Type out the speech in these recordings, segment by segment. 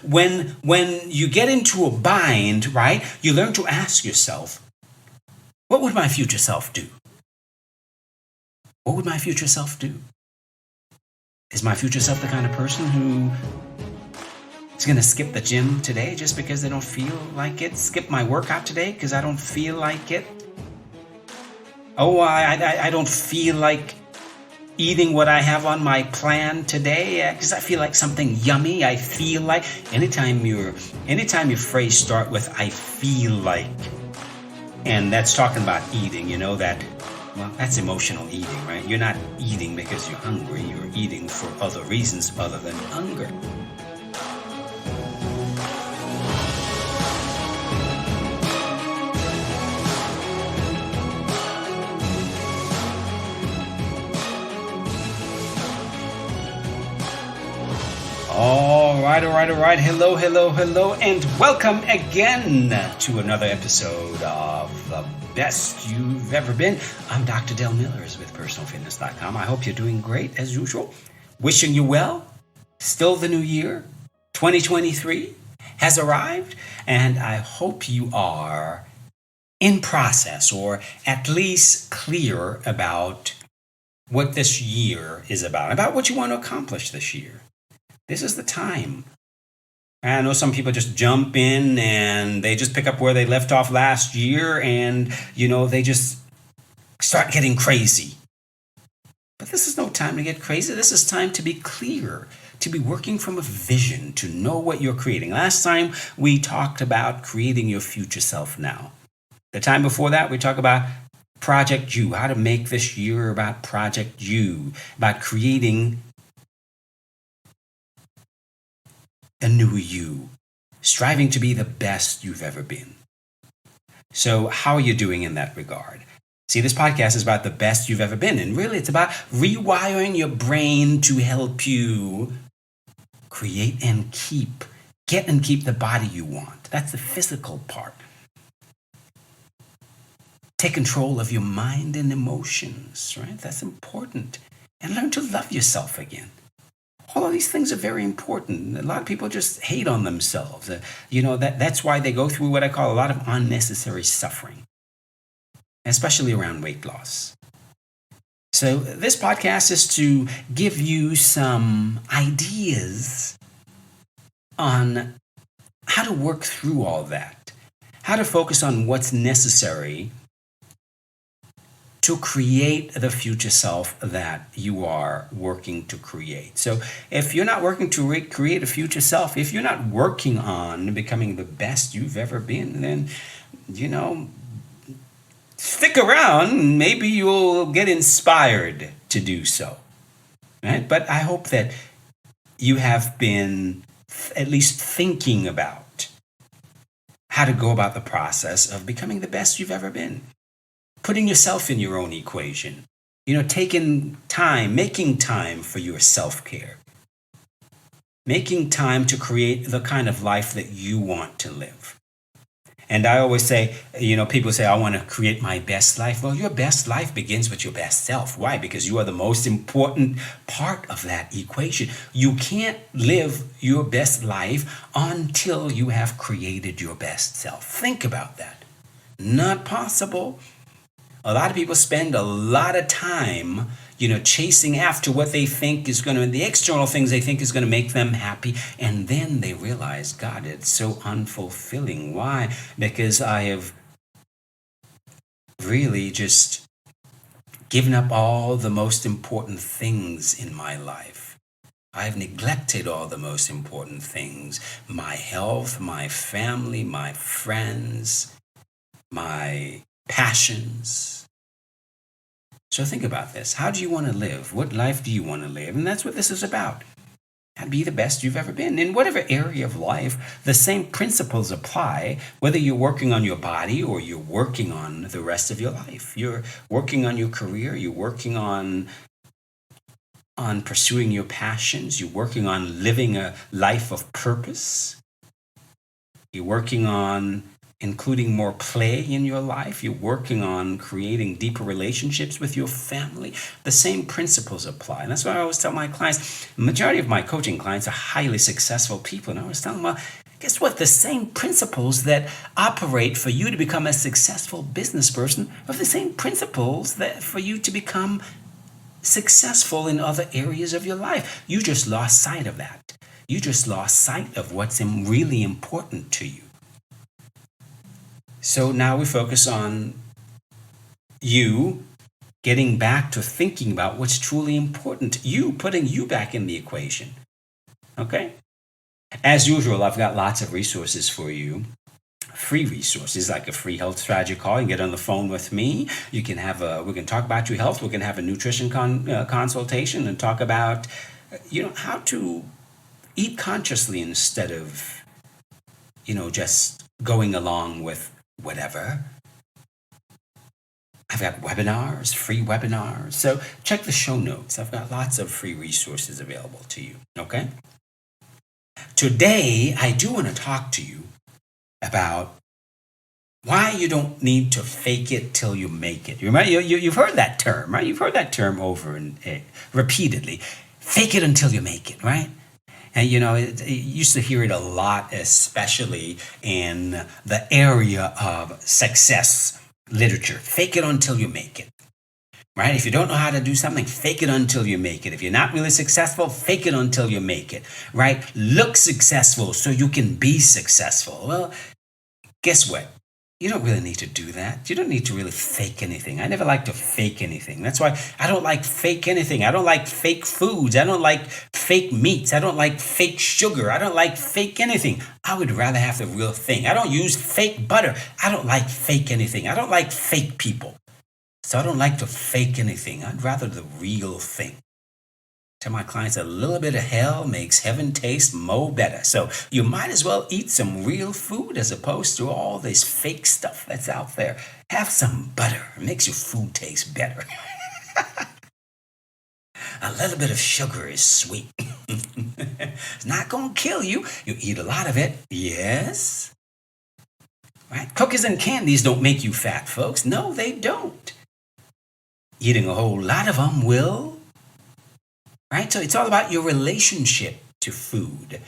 When you get into a bind, right, you learn to ask yourself, what would my future self do? What would my future self do? Is my future self the kind of person who is going to skip the gym today just because they don't feel like it? Skip my workout today because I don't feel like it? Oh, I don't feel like eating what I have on my plan today because I feel like something yummy. I feel like anytime your phrase start with "I feel like," and that's talking about eating. You know that. Well, that's emotional eating, right? You're not eating because you're hungry. You're eating for other reasons other than hunger. All right. Hello, and welcome again to another episode of The Best You've Ever Been. I'm Dr. Del Millers with PersonalFitness.com. I hope you're doing great as usual. Wishing you well. Still the new year. 2023 has arrived, and I hope you are in process or at least clear about what this year is about what you want to accomplish this year. This is the time. I know some people just jump in and they just pick up where they left off last year and, they just start getting crazy. But this is no time to get crazy. This is time to be clear, to be working from a vision, to know what you're creating. Last time we talked about creating your future self now. The time before that, we talked about Project You, how to make this year about Project You, about creating a new you, striving to be the best you've ever been. So how are you doing in that regard? See, this podcast is about the best you've ever been, and really it's about rewiring your brain to help you create and get and keep the body you want. That's the physical part. Take control of your mind and emotions, right? That's important. And learn to love yourself again. All of these things are very important. A lot of people just hate on themselves. That's why they go through what I call a lot of unnecessary suffering, especially around weight loss. So this podcast is to give you some ideas on how to work through all that, how to focus on what's necessary to create the future self that you are working to create. So if you're not working to create a future self, if you're not working on becoming the best you've ever been, then, stick around. Maybe you'll get inspired to do so. Right? But I hope that you have been at least thinking about how to go about the process of becoming the best you've ever been. Putting yourself in your own equation, taking time, making time for your self-care, making time to create the kind of life that you want to live. And I always say, people say, I want to create my best life. Well, your best life begins with your best self. Why? Because you are the most important part of that equation. You can't live your best life until you have created your best self. Think about that. Not possible. A lot of people spend a lot of time, chasing after what they think is the external things they think is going to make them happy. And then they realize, God, it's so unfulfilling. Why? Because I have really just given up all the most important things in my life. I've neglected all the most important things: my health, my family, my friends, my passions. So think about this. How do you want to live? What life do you want to live? And that's what this is about. How to be the best you've ever been. In whatever area of life, the same principles apply, whether you're working on your body or you're working on the rest of your life. You're working on your career. You're working on pursuing your passions. You're working on living a life of purpose. You're working on including more play in your life. You're working on creating deeper relationships with your family. The same principles apply. And that's why I always tell my clients, the majority of my coaching clients are highly successful people. And I always tell them, well, guess what? The same principles that operate for you to become a successful business person are the same principles that for you to become successful in other areas of your life. You just lost sight of that. You just lost sight of what's really important to you. So now we focus on you getting back to thinking about what's truly important. You putting you back in the equation. Okay? As usual, I've got lots of resources for you. Free resources like a free health strategy call. You can get on the phone with me. We can talk about your health. We can have a nutrition consultation and talk about, how to eat consciously instead of, just going along with whatever. I've got webinars, free webinars. So check the show notes. I've got lots of free resources available to you. Okay? Today, I do want to talk to you about why you don't need to fake it till you make it. You've heard that term, right? You've heard that term over and repeatedly. Fake it until you make it, right? And you used to hear it a lot, especially in the area of success literature. Fake it until you make it. Right? If you don't know how to do something, fake it until you make it. If you're not really successful, fake it until you make it. Right? Look successful so you can be successful. Well, guess what? You don't really need to do that. You don't need to really fake anything. I never like to fake anything. That's why I don't like fake anything. I don't like fake foods. I don't like fake meats. I don't like fake sugar. I don't like fake anything. I would rather have the real thing. I don't use fake butter. I don't like fake anything. I don't like fake people. So I don't like to fake anything. I'd rather the real thing. Tell my clients a little bit of hell makes heaven taste more better. So you might as well eat some real food as opposed to all this fake stuff that's out there. Have some butter. It makes your food taste better. A little bit of sugar is sweet. It's not going to kill you. You eat a lot of it. Yes. Right? Cookies and candies don't make you fat, folks. No, they don't. Eating a whole lot of them will. Right? So it's all about your relationship to food.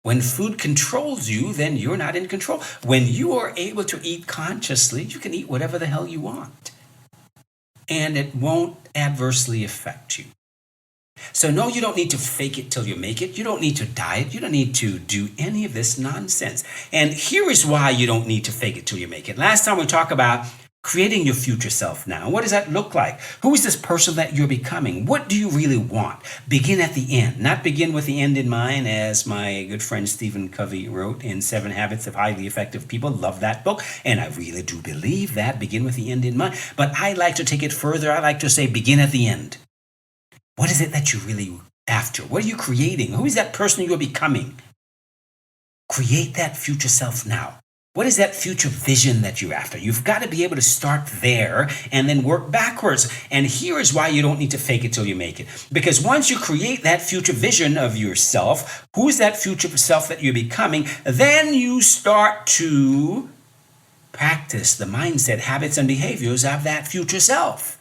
When food controls you, then you're not in control. When you are able to eat consciously, you can eat whatever the hell you want. And it won't adversely affect you. So no, you don't need to fake it till you make it. You don't need to diet. You don't need to do any of this nonsense. And here is why you don't need to fake it till you make it. Last time we talked about creating your future self now. What does that look like? Who is this person that you're becoming? What do you really want? Begin at the end, not begin with the end in mind, as my good friend Stephen Covey wrote in 7 Habits of Highly Effective People. Love that book. And I really do believe that. Begin with the end in mind. But I like to take it further. I like to say begin at the end. What is it that you're really after? What are you creating? Who is that person you're becoming? Create that future self now. What is that future vision that you're after? You've got to be able to start there and then work backwards. And here is why you don't need to fake it till you make it. Because once you create that future vision of yourself, who is that future self that you're becoming, then you start to practice the mindset, habits, and behaviors of that future self.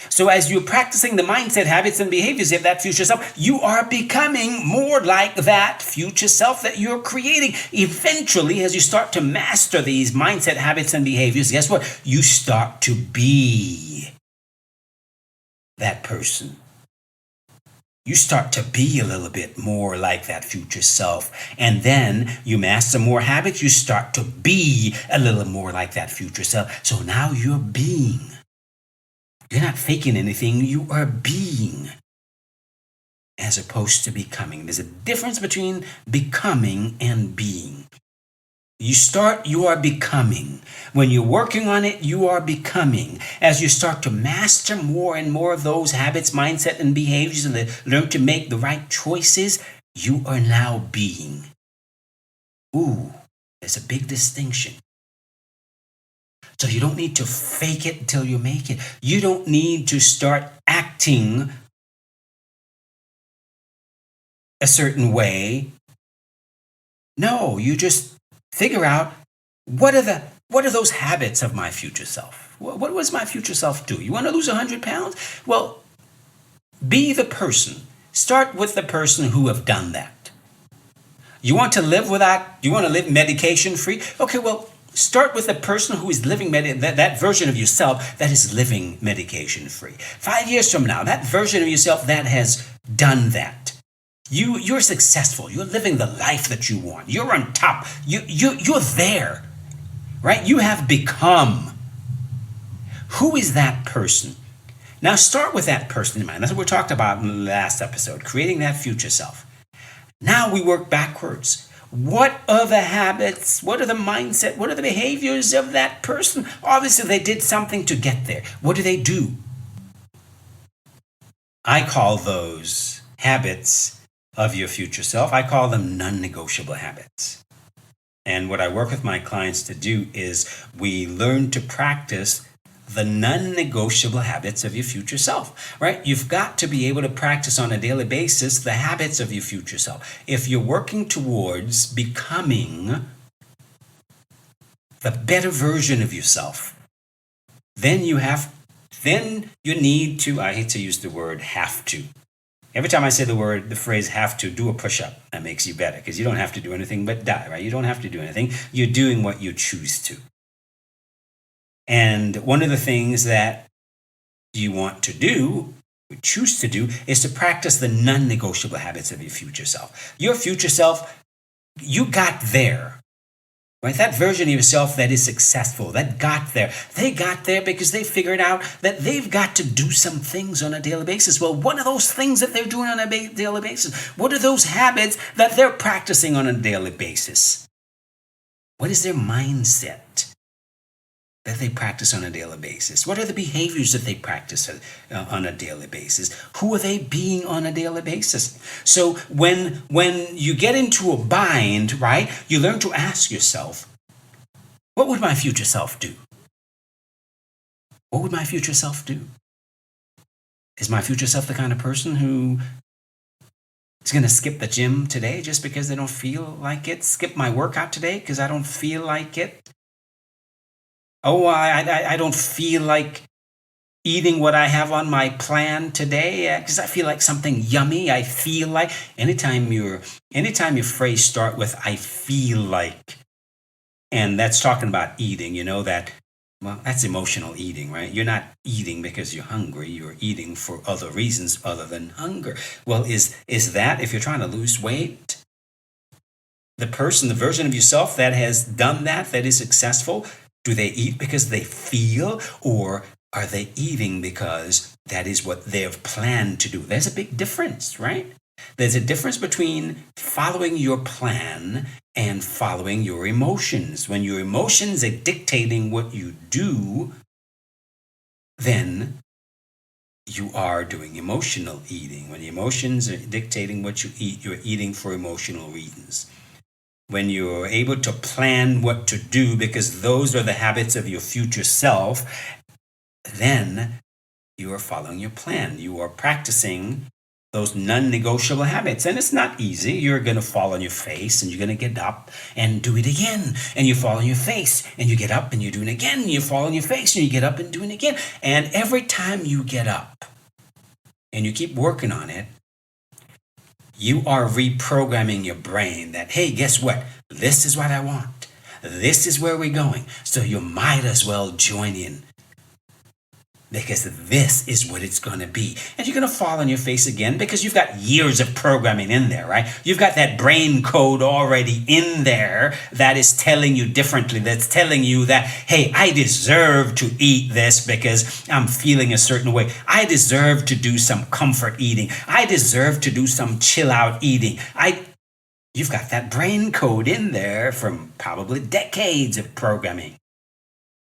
So as you're practicing the mindset, habits, and behaviors of that future self, you are becoming more like that future self that you're creating. Eventually, as you start to master these mindset, habits, and behaviors, guess what? You start to be that person. You start to be a little bit more like that future self. And then you master more habits, you start to be a little more like that future self. So now you're being. You're not faking anything, you are being as opposed to becoming. There's a difference between becoming and being. You start, you are becoming. When you're working on it, you are becoming. As you start to master more and more of those habits, mindset, and behaviors and learn to make the right choices, you are now being. Ooh, there's a big distinction. So you don't need to fake it until you make it. You don't need to start acting a certain way. No, you just figure out What are those habits of my future self? What was my future self do? You want to lose 100 pounds? Well, be the person. Start with the person who have done that. You want to live medication free? Okay, well, start with the person who is living that version of yourself that is living medication free. 5 years from now, that version of yourself that has done that. You're successful. You're living the life that you want. You're on top. You're there, right? You have become. Who is that person? Now start with that person in mind. That's what we talked about in the last episode, creating that future self. Now we work backwards. What are the habits? What are the mindset? What are the behaviors of that person? Obviously, they did something to get there. What do they do? I call those habits of your future self, I call them non-negotiable habits. And what I work with my clients to do is we learn to practice the non-negotiable habits of your future self, right? You've got to be able to practice on a daily basis the habits of your future self. If you're working towards becoming the better version of yourself, then you need to, I hate to use the word have to. Every time I say the phrase have to, do a push-up. That makes you better because you don't have to do anything but die, right? You don't have to do anything. You're doing what you choose to. And one of the things that you want to do, you choose to do, is to practice the non-negotiable habits of your future self. Your future self, you got there, right? That version of yourself that is successful, that got there. They got there because they figured out that they've got to do some things on a daily basis. Well, what are those things that they're doing on a daily basis? What are those habits that they're practicing on a daily basis? What is their mindset that they practice on a daily basis? What are the behaviors that they practice on a daily basis? Who are they being on a daily basis? So when you get into a bind, right, you learn to ask yourself, what would my future self do? What would my future self do? Is my future self the kind of person who is going to skip the gym today just because they don't feel like it? Skip my workout today because I don't feel like it? Oh, I don't feel like eating what I have on my plan today because I feel like something yummy. I feel like anytime your phrase start with I feel like, and that's talking about eating, that's emotional eating, right? You're not eating because you're hungry. You're eating for other reasons other than hunger. Well, is that if you're trying to lose weight, the version of yourself that has done that is successful? Do they eat because they feel, or are they eating because that is what they've planned to do? There's a big difference, right? There's a difference between following your plan and following your emotions. When your emotions are dictating what you do, then you are doing emotional eating. When the emotions are dictating what you eat, you're eating for emotional reasons. When you're able to plan what to do because those are the habits of your future self, then you are following your plan. You are practicing those non-negotiable habits. And it's not easy. You're going to fall on your face and you're going to get up and do it again. And you fall on your face and you get up and you do it again. And you fall on your face and you get up and do it again. And every time you get up and you keep working on it, you are reprogramming your brain that, hey, guess what? This is what I want. This is where we're going. So you might as well join in because this is what it's going to be. And you're going to fall on your face again because you've got years of programming in there, right? You've got that brain code already in there that is telling you differently, that's telling you that, hey, I deserve to eat this because I'm feeling a certain way. I deserve to do some comfort eating. I deserve to do some chill out eating. You've got that brain code in there from probably decades of programming.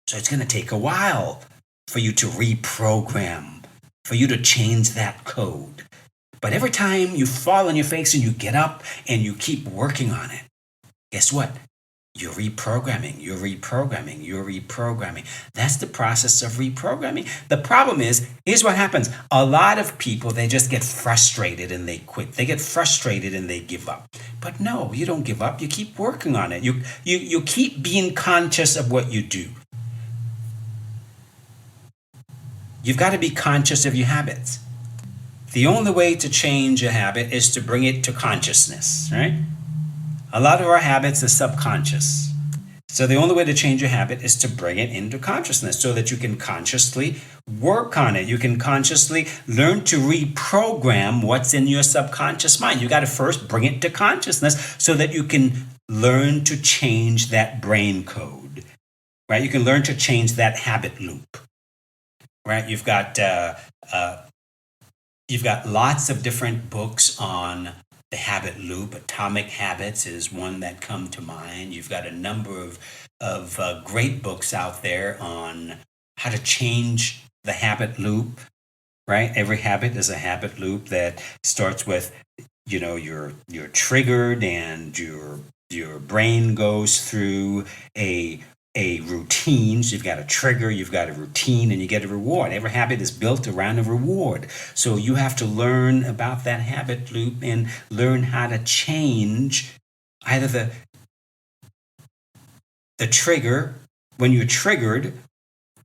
So it's going to take a while for you to reprogram, for you to change that code. But every time you fall on your face and you get up and you keep working on it, guess what? You're reprogramming. That's the process of reprogramming. The problem is, here's what happens. A lot of people, they just get frustrated and they quit. They get frustrated and they give up. But no, you don't give up. You keep working on it. You keep being conscious of what you do. You've got to be conscious of your habits. The only way to change a habit is to bring it to consciousness, right? A lot of our habits are subconscious. So the only way to change a habit is to bring it into consciousness so that you can consciously work on it. You can consciously learn to reprogram what's in your subconscious mind. You got to first bring it to consciousness so that you can learn to change that brain code, right? You can learn to change that habit loop, right? You've got lots of different books on the habit loop. Atomic Habits is one that come to mind. You've got a number of great books out there on how to change the habit loop, right? Every habit is a habit loop that starts with, you're triggered and your brain goes through a routine. So you've got a trigger, you've got a routine, and you get a reward. Every habit is built around a reward. So you have to learn about that habit loop and learn how to change either the trigger. When you're triggered,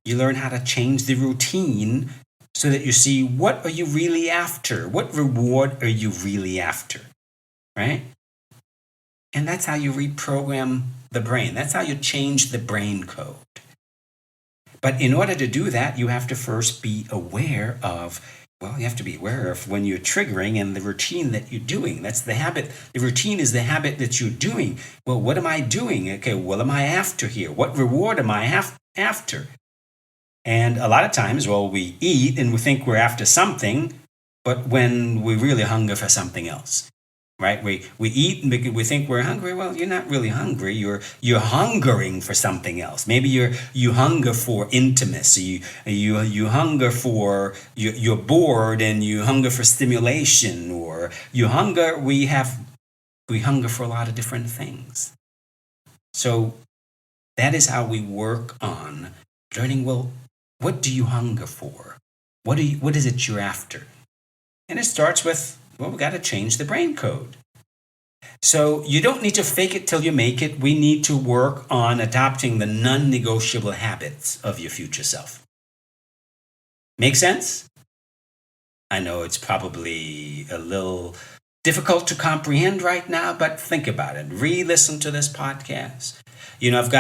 you learn how to change the routine so that you see, what are you really after? What reward are you really after, right? And that's how you reprogram the brain. That's how you change the brain code. But in order to do that, you have to first be aware of, you have to be aware of when you're triggering and the routine that you're doing. That's the habit. The routine is the habit that you're doing. Well, what am I doing? Okay, what am I after here? What reward am I after? And a lot of times, we eat and we think we're after something, but when we really hunger for something else. Right? We eat and we think we're hungry. Well, you're not really hungry. You're hungering for something else. Maybe you hunger for intimacy. You hunger for, you're bored and you hunger for stimulation, or you hunger. We hunger for a lot of different things. So that is how we work on learning. Well, what do you hunger for? What is it you're after? And it starts with, we've got to change the brain code. So you don't need to fake it till you make it. We need to work on adopting the non-negotiable habits of your future self. Make sense? I know it's probably a little difficult to comprehend right now, but think about it. Re-listen to this podcast. I've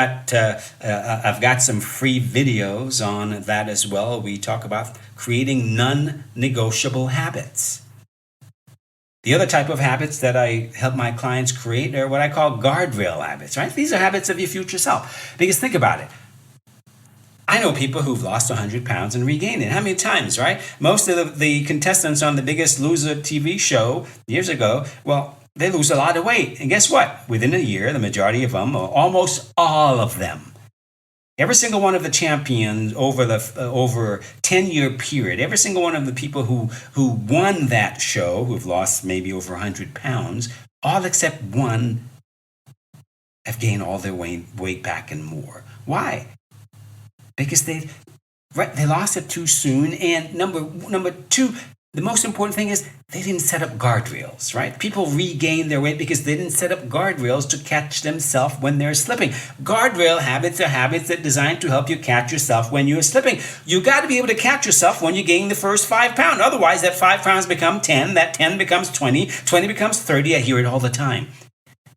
got some free videos on that as well. We talk about creating non-negotiable habits. The other type of habits that I help my clients create are what I call guardrail habits, right? These are habits of your future self. Because think about it. I know people who've lost 100 pounds and regained it. How many times, right? Most of the contestants on The Biggest Loser TV show years ago, they lose a lot of weight. And guess what? Within a year, the majority of them, or almost all of them, every single one of the champions over 10-year period, every single one of the people who won that show, who've lost maybe over 100 pounds, all except one have gained all their weight back and more. Why? Because they lost it too soon. And number two, the most important thing is they didn't set up guardrails, right? People regain their weight because they didn't set up guardrails to catch themselves when they're slipping. Guardrail habits are habits that are designed to help you catch yourself when you're slipping. You got to be able to catch yourself when you gain the first 5 pounds. Otherwise, that 5 pounds become 10, that 10 becomes 20, 20 becomes 30. I hear it all the time.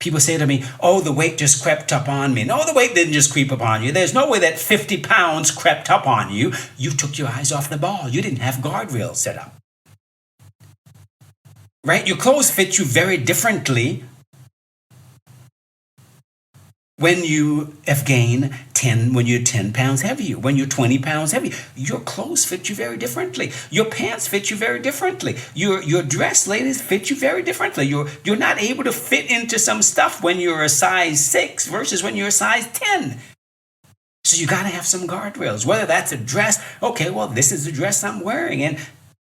People say to me, the weight just crept up on me. No, the weight didn't just creep up on you. There's no way that 50 pounds crept up on you. You took your eyes off the ball. You didn't have guardrails set up. Right? Your clothes fit you very differently when you have gained when you're 10 pounds heavier, when you're 20 pounds heavier. Your clothes fit you very differently. Your pants fit you very differently. Your dress, ladies, fit you very differently. You're not able to fit into some stuff when you're a size 6 versus when you're a size 10. So you got to have some guardrails, whether that's a dress. Okay, this is the dress I'm wearing. And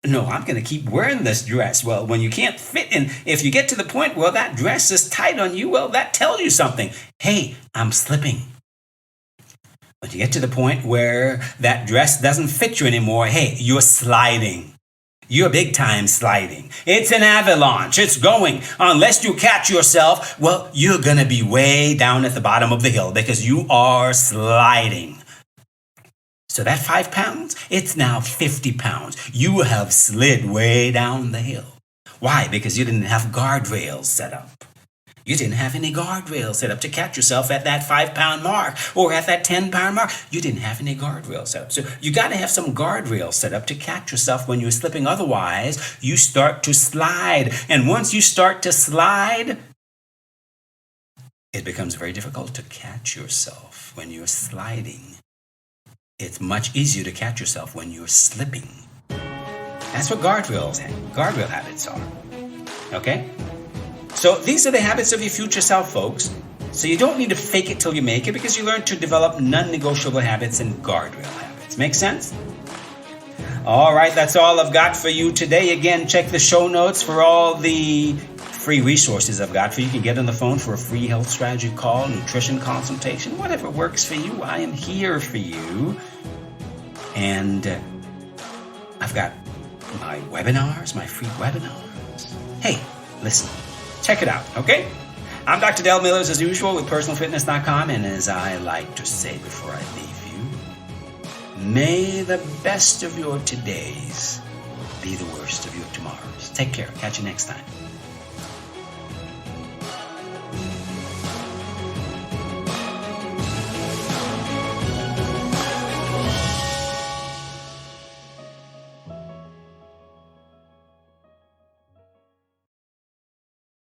no, I'm going to keep wearing this dress. Well, when you can't fit in, if you get to the point, well, that dress is tight on you, well, that tells you something. Hey, I'm slipping. When you get to the point where that dress doesn't fit you anymore, hey, you're sliding. You're big time sliding. It's an avalanche. It's going. Unless you catch yourself, well, you're going to be way down at the bottom of the hill because you are sliding. So that 5 pounds, it's now 50 pounds. You have slid way down the hill. Why? Because you didn't have guardrails set up. You didn't have any guardrails set up to catch yourself at that 5 pound mark or at that 10 pound mark. You didn't have any guardrails set up. So you got to have some guardrails set up to catch yourself when you're slipping. Otherwise, you start to slide. And once you start to slide, it becomes very difficult to catch yourself when you're sliding. It's much easier to catch yourself when you're slipping. That's what guardrail habits are. Okay? So these are the habits of your future self, folks. So you don't need to fake it till you make it because you learn to develop non-negotiable habits and guardrail habits. Make sense? All right, that's all I've got for you today. Again, check the show notes for all the free resources I've got for you. You can get on the phone for a free health strategy call, nutrition consultation, whatever works for you. I am here for you. And I've got my webinars, my free webinars. Hey, listen, check it out, okay? I'm Dr. Del Millers, as usual, with personalfitness.com. And as I like to say before I leave you, may the best of your todays be the worst of your tomorrows. Take care. Catch you next time.